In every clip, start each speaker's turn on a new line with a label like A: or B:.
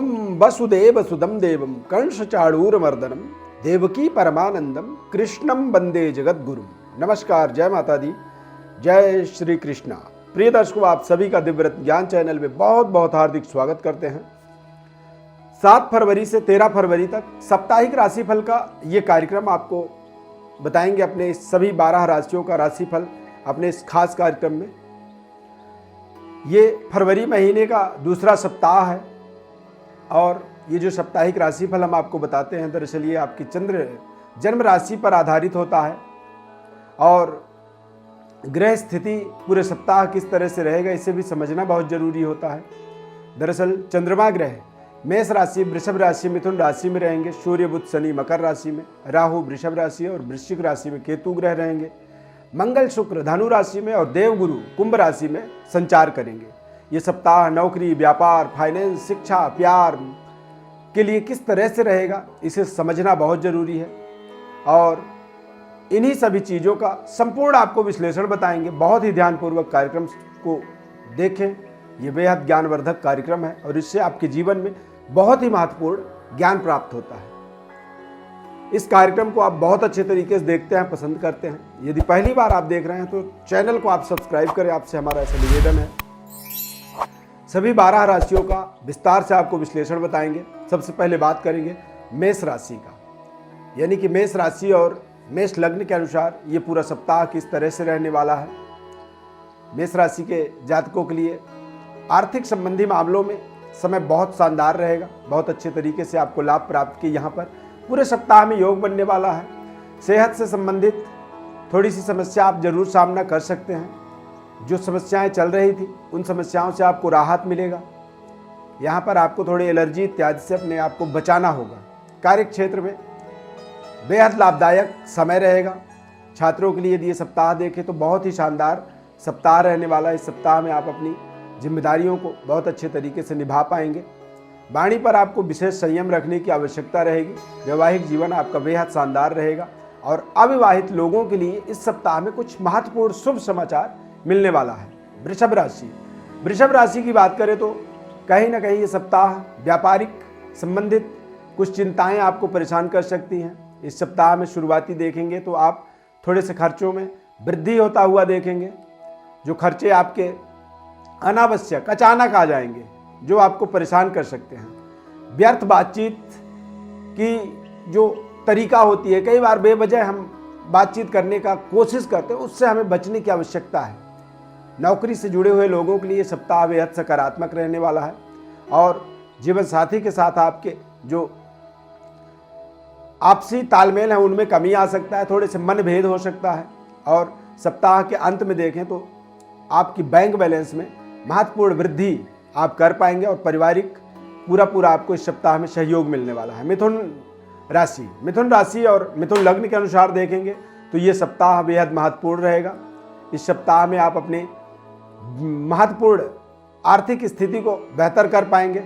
A: ओम वसुदेव सुदम देवम कंसचाणूरमर्दनम देवकी परमानंदम कृष्णम वंदे जगद्गुरुम। नमस्कार, जय माता दी, जय श्री कृष्णा। प्रिय दर्शकों, आप सभी का दिव्यव्रत ज्ञान चैनल में बहुत बहुत हार्दिक स्वागत करते हैं। 7 फरवरी से 13 फरवरी तक साप्ताहिक राशिफल का ये कार्यक्रम आपको बताएंगे। अपने सभी 12 राशियों का राशिफल अपने इस खास कार्यक्रम में। ये फरवरी महीने का दूसरा सप्ताह है और ये जो साप्ताहिक राशिफल हम आपको बताते हैं, दरअसल ये आपकी जन्म राशि पर आधारित होता है और ग्रह स्थिति पूरे सप्ताह किस तरह से रहेगा इसे भी समझना बहुत जरूरी होता है। दरअसल चंद्रमा ग्रह मेष राशि, वृषभ राशि, मिथुन राशि में रहेंगे। सूर्य, बुध, शनि मकर राशि में, राहु वृषभ राशि और वृश्चिक राशि में केतु ग्रह रहेंगे। मंगल, शुक्र धनु राशि में और देवगुरु कुंभ राशि में संचार करेंगे। ये सप्ताह नौकरी, व्यापार, फाइनेंस, शिक्षा, प्यार के लिए किस तरह से रहेगा इसे समझना बहुत जरूरी है और इन्हीं सभी चीज़ों का संपूर्ण आपको विश्लेषण बताएंगे। बहुत ही ध्यानपूर्वक कार्यक्रम को देखें। ये बेहद ज्ञानवर्धक कार्यक्रम है और इससे आपके जीवन में बहुत ही महत्वपूर्ण ज्ञान प्राप्त होता है। इस कार्यक्रम को आप बहुत अच्छे तरीके से देखते हैं, पसंद करते हैं। यदि पहली बार आप देख रहे हैं तो चैनल को आप सब्सक्राइब करें, आपसे हमारा ऐसा निवेदन है। सभी 12 राशियों का विस्तार से आपको विश्लेषण बताएंगे। सबसे पहले बात करेंगे मेष राशि का, यानी कि मेष राशि और मेष लग्न के अनुसार ये पूरा सप्ताह किस तरह से रहने वाला है। मेष राशि के जातकों के लिए आर्थिक संबंधी मामलों में समय बहुत शानदार रहेगा। बहुत अच्छे तरीके से आपको लाभ प्राप्त की यहाँ पर पूरे सप्ताह में योग बनने वाला है। सेहत से संबंधित थोड़ी सी समस्या आप जरूर सामना कर सकते हैं। जो समस्याएं चल रही थी उन समस्याओं से आपको राहत मिलेगा। यहाँ पर आपको थोड़ी एलर्जी इत्यादि से अपने आप को बचाना होगा। कार्य क्षेत्र में बेहद लाभदायक समय रहेगा। छात्रों के लिए यदि ये सप्ताह देखें तो बहुत ही शानदार सप्ताह रहने वाला है। इस सप्ताह में आप अपनी जिम्मेदारियों को बहुत अच्छे तरीके से निभा पाएंगे। वाणी पर आपको विशेष संयम रखने की आवश्यकता रहेगी। वैवाहिक जीवन आपका बेहद शानदार रहेगा और अविवाहित लोगों के लिए इस सप्ताह में कुछ महत्वपूर्ण शुभ समाचार मिलने वाला है। वृषभ राशि की बात करें तो कहीं ना कहीं ये सप्ताह व्यापारिक संबंधित कुछ चिंताएं आपको परेशान कर सकती हैं। इस सप्ताह में शुरुआती देखेंगे तो आप थोड़े से खर्चों में वृद्धि होता हुआ देखेंगे। जो खर्चे आपके अनावश्यक अचानक आ जाएंगे जो आपको परेशान कर सकते हैं। व्यर्थ बातचीत की जो तरीका होती है, कई बार बेवजह हम बातचीत करने का कोशिश करते हैं, उससे हमें बचने की आवश्यकता है। नौकरी से जुड़े हुए लोगों के लिए सप्ताह बेहद सकारात्मक रहने वाला है और जीवन साथी के साथ आपके जो आपसी तालमेल है उनमें कमी आ सकता है, थोड़े से मनभेद हो सकता है। और सप्ताह के अंत में देखें तो आपकी बैंक बैलेंस में महत्वपूर्ण वृद्धि आप कर पाएंगे और पारिवारिक पूरा आपको इस सप्ताह में सहयोग मिलने वाला है। मिथुन राशि और मिथुन लग्न के अनुसार देखेंगे तो ये सप्ताह बेहद महत्वपूर्ण रहेगा। इस सप्ताह में आप अपने महत्वपूर्ण आर्थिक स्थिति को बेहतर कर पाएंगे।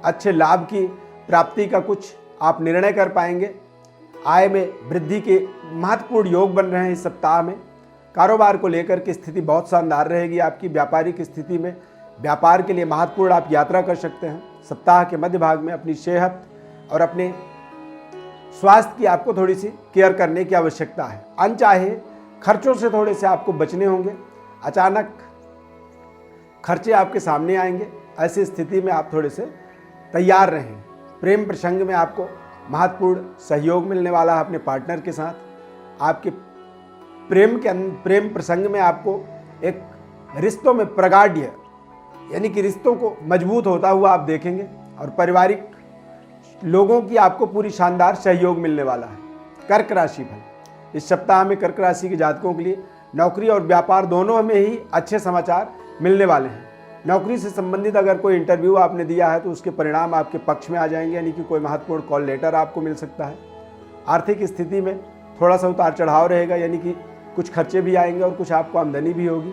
A: अच्छे लाभ की प्राप्ति का कुछ आप निर्णय कर पाएंगे। आय में वृद्धि के महत्वपूर्ण योग बन रहे हैं इस सप्ताह में। कारोबार को लेकर की स्थिति बहुत शानदार रहेगी आपकी। व्यापारिक स्थिति में व्यापार के लिए महत्वपूर्ण आप यात्रा कर सकते हैं। सप्ताह के मध्य भाग में अपनी सेहत और अपने स्वास्थ्य की आपको थोड़ी सी केयर करने की आवश्यकता है। अनचाहे खर्चों से थोड़े से आपको बचने होंगे। अचानक खर्चे आपके सामने आएंगे, ऐसी स्थिति में आप थोड़े से तैयार रहें। प्रेम प्रसंग में आपको महत्वपूर्ण सहयोग मिलने वाला है अपने पार्टनर के साथ। आपके प्रेम प्रसंग में आपको एक रिश्तों में प्रगाढ़ यानी कि रिश्तों को मजबूत होता हुआ आप देखेंगे और पारिवारिक लोगों की आपको पूरी शानदार सहयोग मिलने वाला है। कर्क राशि फल इस सप्ताह में कर्क राशि के जातकों के लिए नौकरी और व्यापार दोनों में ही अच्छे समाचार मिलने वाले हैं। नौकरी से संबंधित अगर कोई इंटरव्यू आपने दिया है तो उसके परिणाम आपके पक्ष में आ जाएंगे, यानी कि कोई महत्वपूर्ण कॉल लेटर आपको मिल सकता है। आर्थिक स्थिति में थोड़ा सा उतार चढ़ाव रहेगा, यानी कि कुछ खर्चे भी आएंगे और कुछ आपको आमदनी भी होगी।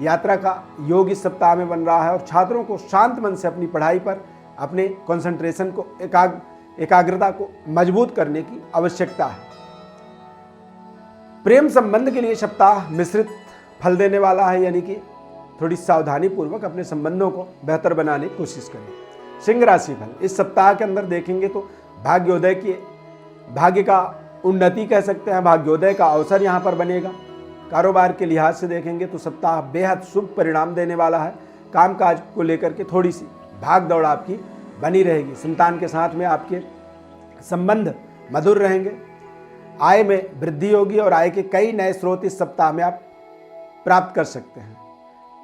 A: यात्रा का योग इस सप्ताह में बन रहा है और छात्रों को शांत मन से अपनी पढ़ाई पर अपने कंसंट्रेशन को एकाग्रता को मजबूत करने की आवश्यकता है। प्रेम संबंध के लिए सप्ताह मिश्रित फल देने वाला है, यानी कि थोड़ी सावधानी पूर्वक अपने संबंधों को बेहतर बनाने की कोशिश करें। सिंह राशि फल, इस सप्ताह के अंदर देखेंगे तो भाग्योदय की, भाग्य का उन्नति कह सकते हैं, भाग्योदय का अवसर यहाँ पर बनेगा। कारोबार के लिहाज से देखेंगे तो सप्ताह बेहद शुभ परिणाम देने वाला है। कामकाज को लेकर के थोड़ी सी भाग दौड़ आपकी बनी रहेगी। संतान के साथ में आपके संबंध मधुर रहेंगे। आय में वृद्धि होगी और आय के कई नए स्रोत इस सप्ताह में आप प्राप्त कर सकते हैं।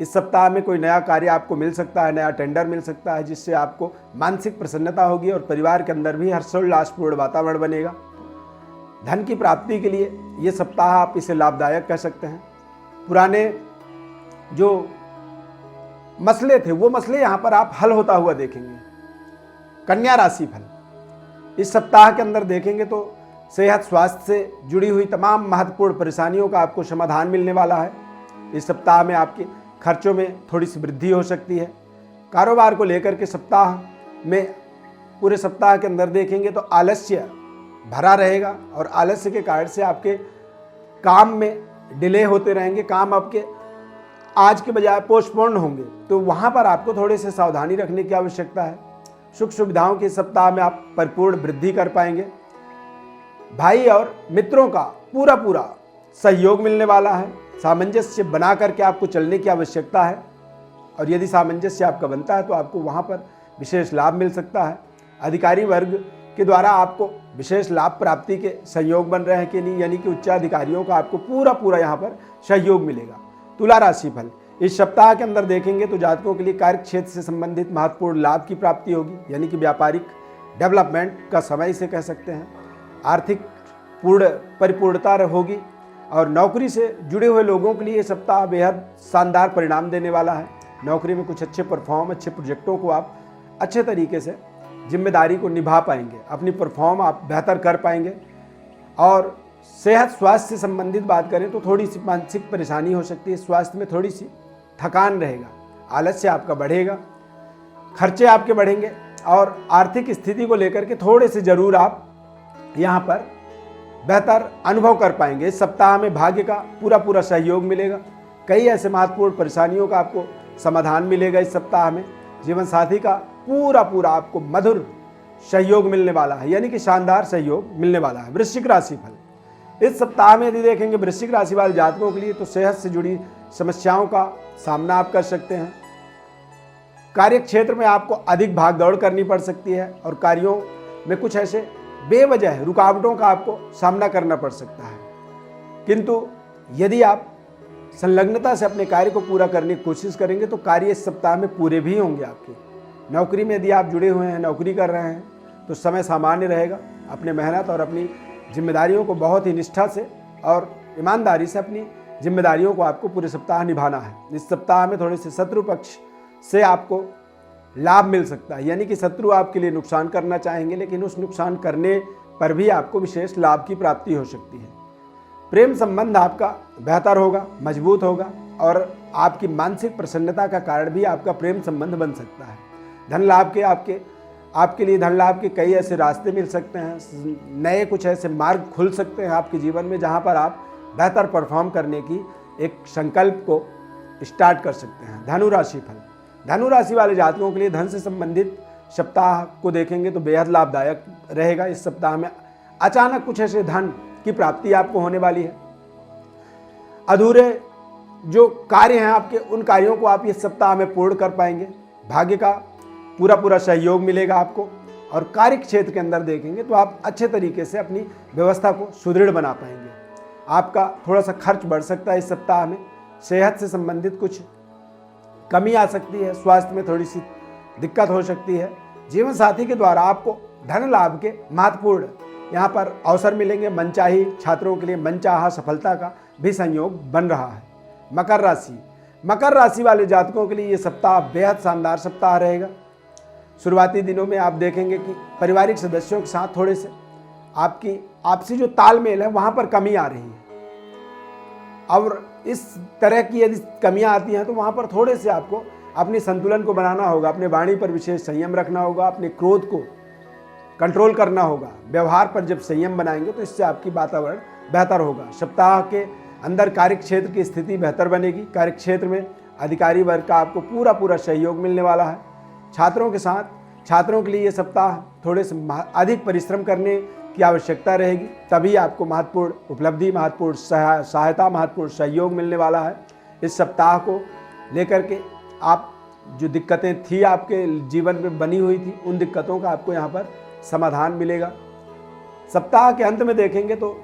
A: इस सप्ताह में कोई नया कार्य आपको मिल सकता है, नया टेंडर मिल सकता है, जिससे आपको मानसिक प्रसन्नता होगी और परिवार के अंदर भी हर्षोल्लासपूर्ण वातावरण बनेगा। धन की प्राप्ति के लिए ये सप्ताह आप इसे लाभदायक कह सकते हैं। पुराने जो मसले थे वो मसले यहाँ पर आप हल होता हुआ देखेंगे। कन्या राशि फल, इस सप्ताह के अंदर देखेंगे तो सेहत स्वास्थ्य से जुड़ी हुई तमाम महत्वपूर्ण परेशानियों का आपको समाधान मिलने वाला है। इस सप्ताह में आपके खर्चों में थोड़ी सी वृद्धि हो सकती है। कारोबार को लेकर के सप्ताह में, पूरे सप्ताह के अंदर देखेंगे तो आलस्य भरा रहेगा और आलस्य के कारण से आपके काम में डिले होते रहेंगे। काम आपके आज के बजाय पोस्टपोन होंगे, तो वहाँ पर आपको थोड़े से सावधानी रखने की आवश्यकता है। सुख सुविधाओं के सप्ताह में आप परिपूर्ण वृद्धि कर पाएंगे। भाई और मित्रों का पूरा सहयोग मिलने वाला है। सामंजस्य बना करके आपको चलने की आवश्यकता है और यदि सामंजस्य आपका बनता है तो आपको वहाँ पर विशेष लाभ मिल सकता है। अधिकारी वर्ग के द्वारा आपको विशेष लाभ प्राप्ति के सहयोग बन रहे हैं कि नहीं, यानी कि उच्च अधिकारियों का आपको पूरा यहाँ पर सहयोग मिलेगा। तुला राशि फल, इस सप्ताह के अंदर देखेंगे तो जातकों के लिए कार्य क्षेत्र से संबंधित महत्वपूर्ण लाभ की प्राप्ति होगी, यानी कि व्यापारिक डेवलपमेंट का समय इसे कह सकते हैं। आर्थिक परिपूर्णता होगी और नौकरी से जुड़े हुए लोगों के लिए ये सप्ताह बेहद शानदार परिणाम देने वाला है। नौकरी में कुछ अच्छे अच्छे प्रोजेक्टों को आप अच्छे तरीके से जिम्मेदारी को निभा पाएंगे, अपनी परफॉर्म आप बेहतर कर पाएंगे। और सेहत स्वास्थ्य से संबंधित बात करें तो थोड़ी सी मानसिक परेशानी हो सकती है, स्वास्थ्य में थोड़ी सी थकान रहेगा, आलस्य आपका बढ़ेगा, खर्चे आपके बढ़ेंगे और आर्थिक स्थिति को लेकर के थोड़े से जरूर आप यहाँ पर बेहतर अनुभव कर पाएंगे। इस सप्ताह में भाग्य का पूरा सहयोग मिलेगा। कई ऐसे महत्वपूर्ण परेशानियों का आपको समाधान मिलेगा। इस सप्ताह में जीवन साथी का पूरा आपको मधुर सहयोग मिलने वाला है, यानी कि शानदार सहयोग मिलने वाला है। वृश्चिक राशि फल, इस सप्ताह में यदि देखेंगे वृश्चिक राशि वाले जातकों के लिए तो सेहत से जुड़ी समस्याओं का सामना आप कर सकते हैं। कार्य क्षेत्र में आपको अधिक भागदौड़ करनी पड़ सकती है और कार्यों में कुछ ऐसे बेवजह रुकावटों का आपको सामना करना पड़ सकता है। किंतु यदि आप संलग्नता से अपने कार्य को पूरा करने की कोशिश करेंगे तो कार्य इस सप्ताह में पूरे भी होंगे आपके। नौकरी में यदि आप जुड़े हुए हैं, नौकरी कर रहे हैं तो समय सामान्य रहेगा। अपने मेहनत और अपनी जिम्मेदारियों को बहुत ही निष्ठा से और ईमानदारी से अपनी जिम्मेदारियों को आपको पूरे सप्ताह निभाना है। इस सप्ताह में थोड़े से शत्रु पक्ष से आपको लाभ मिल सकता है, यानी कि शत्रु आपके लिए नुकसान करना चाहेंगे, लेकिन उस नुकसान करने पर भी आपको विशेष लाभ की प्राप्ति हो सकती है। प्रेम संबंध आपका बेहतर होगा, मजबूत होगा और आपकी मानसिक प्रसन्नता का कारण भी आपका प्रेम संबंध बन सकता है। धन लाभ के आपके लिए धन लाभ के कई ऐसे रास्ते मिल सकते हैं, नए कुछ ऐसे मार्ग खुल सकते हैं आपके जीवन में, जहां पर आप बेहतर परफॉर्म करने की एक संकल्प को स्टार्ट कर सकते हैं। धनु राशि फल, धनु राशि वाले जातकों के लिए धन से संबंधित सप्ताह को देखेंगे तो बेहद लाभदायक रहेगा। इस सप्ताह में अचानक कुछ ऐसे धन की प्राप्ति आपको होने वाली है। अधूरे जो कार्य हैं आपके, उन कार्यों को आप इस सप्ताह में पूर्ण कर पाएंगे। भाग्य का पूरा सहयोग मिलेगा आपको और कार्य क्षेत्र के अंदर देखेंगे तो आप अच्छे तरीके से अपनी व्यवस्था को सुदृढ़ बना पाएंगे। आपका थोड़ा सा खर्च बढ़ सकता है इस सप्ताह में। सेहत से संबंधित कुछ कमी आ सकती है, स्वास्थ्य में थोड़ी सी दिक्कत हो सकती है। जीवन साथी के द्वारा आपको धन लाभ के महत्वपूर्ण यहाँ पर अवसर मिलेंगे। मनचाही छात्रों के लिए मनचाहा सफलता का भी संयोग बन रहा है। मकर राशि वाले जातकों के लिए ये सप्ताह बेहद शानदार सप्ताह रहेगा। शुरुआती दिनों में आप देखेंगे कि पारिवारिक सदस्यों के साथ थोड़े से आपकी आपसी जो तालमेल है वहाँ पर कमी आ रही है और इस तरह की यदि कमियां आती हैं तो वहाँ पर थोड़े से आपको अपने संतुलन को बनाना होगा। अपने वाणी पर विशेष संयम रखना होगा, अपने क्रोध को कंट्रोल करना होगा। व्यवहार पर जब संयम बनाएंगे तो इससे आपकी वातावरण बेहतर होगा। सप्ताह के अंदर कार्य क्षेत्र की स्थिति बेहतर बनेगी। कार्य क्षेत्र में अधिकारी वर्ग का आपको पूरा सहयोग मिलने वाला है। छात्रों के साथ छात्रों के लिए ये सप्ताह थोड़े से अधिक परिश्रम करने की आवश्यकता रहेगी, तभी आपको महत्वपूर्ण उपलब्धि, महत्वपूर्ण सहायता, महत्वपूर्ण सहयोग मिलने वाला है। इस सप्ताह को लेकर के आप जो दिक्कतें थी आपके जीवन में बनी हुई थी, उन दिक्कतों का आपको यहाँ पर समाधान मिलेगा। सप्ताह के अंत में देखेंगे तो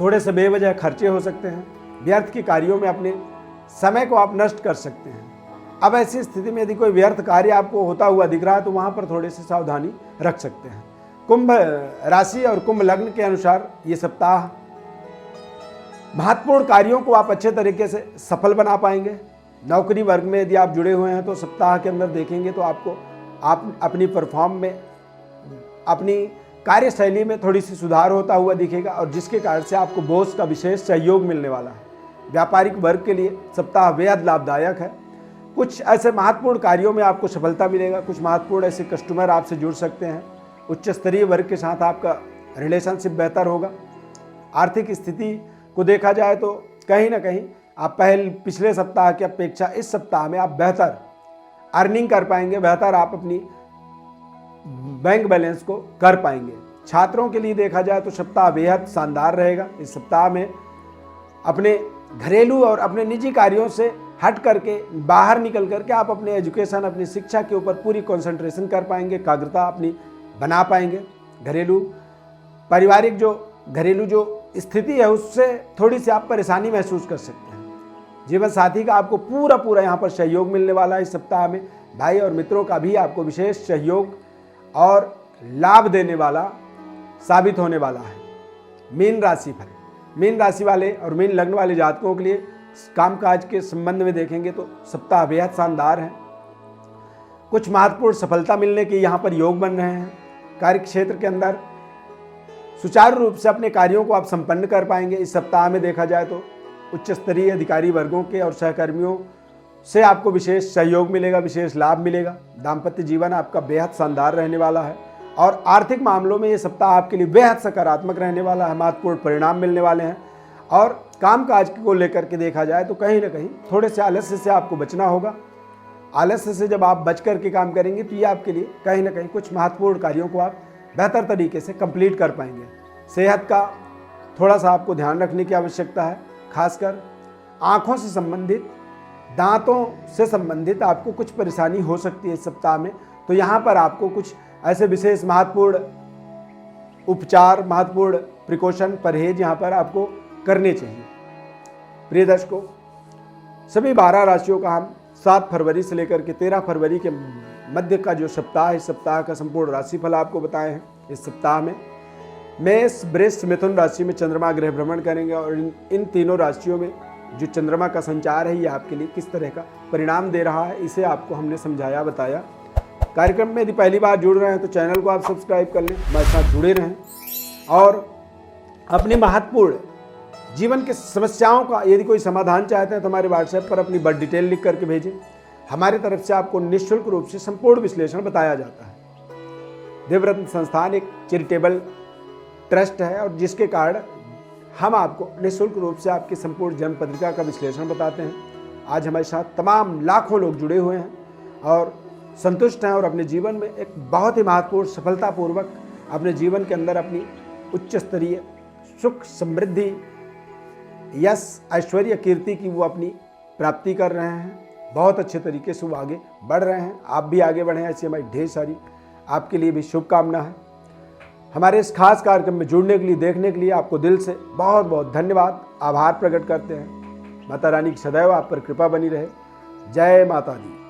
A: थोड़े से बेवजह खर्चे हो सकते हैं, व्यर्थ के कार्यों में अपने समय को आप नष्ट कर सकते हैं। अब ऐसी स्थिति में यदि कोई व्यर्थ कार्य आपको होता हुआ दिख रहा है तो वहाँ पर थोड़ी सी सावधानी रख सकते हैं। कुंभ राशि और कुंभ लग्न के अनुसार ये सप्ताह महत्वपूर्ण कार्यों को आप अच्छे तरीके से सफल बना पाएंगे। नौकरी वर्ग में यदि आप जुड़े हुए हैं तो सप्ताह के अंदर देखेंगे तो आपको अपनी परफॉर्म में, अपनी कार्यशैली में थोड़ी सी सुधार होता हुआ दिखेगा, और जिसके कारण से आपको बॉस का विशेष सहयोग मिलने वाला है। व्यापारिक वर्ग के लिए सप्ताह बेहद लाभदायक है। कुछ ऐसे महत्वपूर्ण कार्यों में आपको सफलता मिलेगा, कुछ महत्वपूर्ण ऐसे कस्टमर आपसे जुड़ सकते हैं। उच्च स्तरीय वर्ग के साथ आपका रिलेशनशिप बेहतर होगा। आर्थिक स्थिति को देखा जाए तो कहीं ना कहीं आप पिछले सप्ताह की अपेक्षा इस सप्ताह में आप बेहतर अर्निंग कर पाएंगे, बेहतर आप अपनी बैंक बैलेंस को कर पाएंगे। छात्रों के लिए देखा जाए तो सप्ताह बेहद शानदार रहेगा। इस सप्ताह में अपने घरेलू और अपने निजी कार्यों से हट करके, बाहर निकल करके आप अपने एजुकेशन, अपनी शिक्षा के ऊपर पूरी कंसंट्रेशन कर पाएंगे, एकाग्रता अपनी बना पाएंगे। पारिवारिक घरेलू जो स्थिति है उससे थोड़ी सी आप परेशानी महसूस कर सकते हैं। जीवन साथी का आपको पूरा यहाँ पर सहयोग मिलने वाला है। इस सप्ताह में भाई और मित्रों का भी आपको विशेष सहयोग और लाभ देने वाला साबित होने वाला है। मीन राशि फल, मीन राशि वाले और मीन लग्न वाले जातकों के लिए कामकाज के संबंध में देखेंगे तो सप्ताह बेहद शानदार है। कुछ महत्वपूर्ण सफलता मिलने के यहाँ पर योग बन रहे हैं। कार्य क्षेत्र के अंदर सुचारू रूप से अपने कार्यों को आप संपन्न कर पाएंगे। इस सप्ताह में देखा जाए तो उच्च स्तरीय अधिकारी वर्गों के और सहकर्मियों से आपको विशेष सहयोग मिलेगा, विशेष लाभ मिलेगा। दाम्पत्य जीवन आपका बेहद शानदार रहने वाला है, और आर्थिक मामलों में ये सप्ताह आपके लिए बेहद सकारात्मक रहने वाला है। महत्वपूर्ण परिणाम मिलने वाले हैं। और कामकाज को लेकर के देखा जाए तो कहीं ना कहीं थोड़े से आलस्य से आपको बचना होगा। आलस्य से जब आप बच करके काम करेंगे तो ये आपके लिए कहीं ना कहीं कुछ महत्वपूर्ण कार्यों को आप बेहतर तरीके से कंप्लीट कर पाएंगे। सेहत का थोड़ा सा आपको ध्यान रखने की आवश्यकता है, खासकर आँखों से संबंधित, दांतों से संबंधित आपको कुछ परेशानी हो सकती है इस सप्ताह में। तो यहाँ पर आपको कुछ ऐसे विशेष महत्वपूर्ण उपचार, महत्वपूर्ण प्रिकॉशन, परहेज यहाँ पर आपको करने चाहिए। प्रिय दर्शकों, सभी 12 राशियों का हम 7 फरवरी से लेकर के 13 फरवरी के मध्य का जो सप्ताह है, इस सप्ताह का संपूर्ण राशिफल आपको बताए हैं। इस सप्ताह में मेष, वृष, मिथुन राशि में चंद्रमा ग्रह भ्रमण करेंगे, और इन तीनों राशियों में जो चंद्रमा का संचार है ये आपके लिए किस तरह का परिणाम दे रहा है, इसे आपको हमने समझाया, बताया। कार्यक्रम में यदि पहली बार जुड़ रहे हैं तो चैनल को आप सब्सक्राइब कर लें, हमारे साथ जुड़े रहें, और अपने महत्वपूर्ण जीवन के समस्याओं का यदि कोई समाधान चाहते हैं तो हमारे व्हाट्सएप पर अपनी बर्थ डिटेल लिख करके भेजें। हमारी तरफ से आपको निःशुल्क रूप से संपूर्ण विश्लेषण बताया जाता है। देवरत्न संस्थान एक चैरिटेबल ट्रस्ट है, और जिसके कारण हम आपको निःशुल्क रूप से आपकी संपूर्ण जन्म पत्रिका का विश्लेषण बताते हैं। आज हमारे साथ तमाम लाखों लोग जुड़े हुए हैं और संतुष्ट हैं, और अपने जीवन में एक बहुत ही महत्वपूर्ण सफलतापूर्वक अपने जीवन के अंदर अपनी उच्च स्तरीय सुख, समृद्धि, यश, ऐश्वर्य, कीर्ति की वो अपनी प्राप्ति कर रहे हैं। बहुत अच्छे तरीके से वो आगे बढ़ रहे हैं। आप भी आगे बढ़ें, ऐसी हमारी ढेर सारी आपके लिए भी शुभकामना है। हमारे इस खास कार्यक्रम में जुड़ने के लिए, देखने के लिए आपको दिल से बहुत बहुत धन्यवाद, आभार प्रकट करते हैं। माता रानी की सदैव आप पर कृपा बनी रहे। जय माता दी।